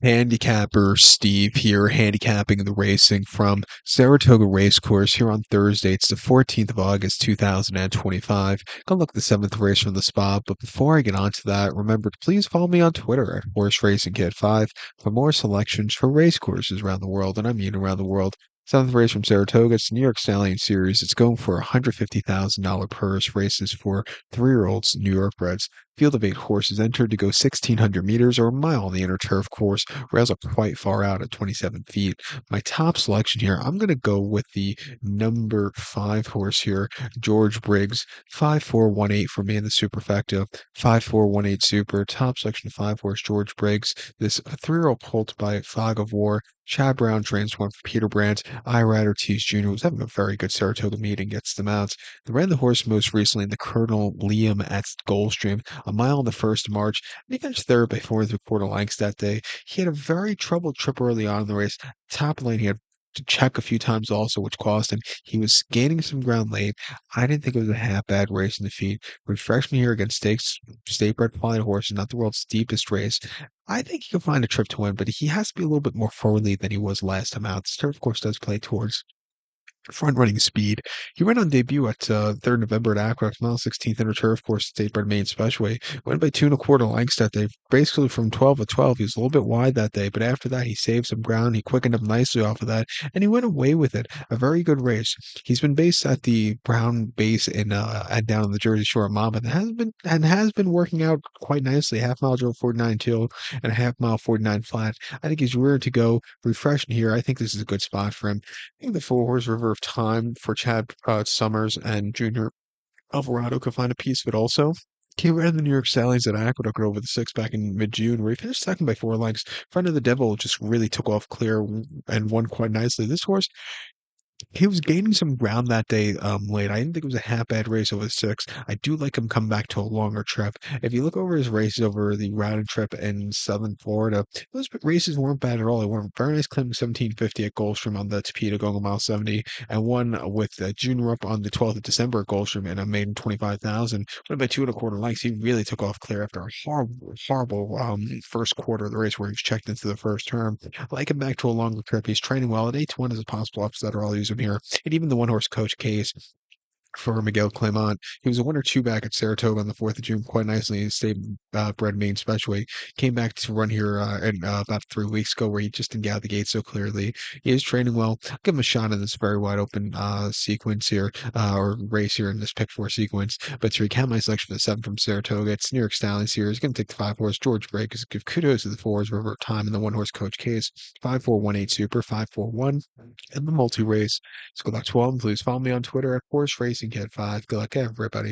Handicapper Steve here, handicapping the racing from Saratoga Racecourse here on Thursday. It's the 14th of August, 2025. Gonna look at the seventh race from the spot, but before I get onto that, remember to please follow me on Twitter at Horse Racing Kid 5 for more selections for race courses around the world, and I mean around the world. Seventh race from Saratoga, it's the New York Stallion Series. It's going for a $150,000 purse. Races for 3-year-olds, New York breds. Field of 8 horses entered to go 1,600 meters or a mile on the inner turf course. Rails are quite far out at 27 feet. My top selection here, I'm going to go with the number 5 horse here, George Briggs, 5418 for me in the superfecta, 5418 super. Top selection 5 horse, George Briggs. This 3-year-old colt by Fog of War. Chad Brown trains one for Peter Brandt. Irider Ortiz Jr. was having a very good Saratoga meeting, gets them out. They ran the horse most recently in the Colonel Liam at Goldstream, a mile on the 1st of March. And he finished third by 4 3/4 lengths that day. He had a very troubled trip early on in the race. Top lane, he had to check a few times also, which cost him. He was gaining some ground late. I didn't think it was a half bad race in the feed. Refresh me here against state bred quality horses, not the world's deepest race. I think he can find a trip to win, but he has to be a little bit more forwardly than he was last time out. This turf course does play towards front running speed. He ran on debut at 3rd November at Aqueduct, mile 16th inner turf course, state bred main Speedway. Went by 2 1/4 lengths that day. Basically from 12 to 12. He was a little bit wide that day, but after that he saved some ground. He quickened up nicely off of that, and he went away with it. A very good race. He's been based at the Brown base in and down on the Jersey Shore at Monmouth, and has been working out quite nicely. Half mile drove 49 and a half mile 49 flat. I think he's reared to go. Refreshing here. I think this is a good spot for him. I think the Four Horse River of Time for Chad Summers and Junior Alvarado could find a piece of it also. He ran the New York Stallions at Aqueduct over the six back in mid-June, where he finished second by 4 lengths. Friend of the Devil just really took off clear and won quite nicely. This horse, he was gaining some ground that day late. I didn't think it was a half bad race over the six. I do like him coming back to a longer trip. If you look over his races over the round trip in Southern Florida, those races weren't bad at all. They were very nice climbing 1750 at Goldstream on the Tapeta going a mile 70, and one with Junior up on the 12th of December at Goldstream and a maiden 25,000. Went by 2 1/4 lengths. He really took off clear after a horrible first quarter of the race where he was checked into the first term. I like him back to a longer trip. He's training well at 8 to 1 as a possible upset, or I'll use him here. And even the one horse coach case for Miguel Clement. He was a 1 or 2 back at Saratoga on the 4th of June quite nicely. He stayed bred main Speedway. Came back to run here about 3 weeks ago where he just didn't get out the gate so clearly. He is training well. I'll give him a shot in this very wide open sequence here, or race here in this pick four sequence. But to recount my selection for the 7 from Saratoga, it's New York Stallions here. He's going to take the 5 horse George Briggs. Give kudos to the 4s River Time and the 1 horse coach case. 5418 Super, 541, and the multi race. Let's go back to 12. Please follow me on Twitter at Horse Racing Kid 5. Good luck, everybody.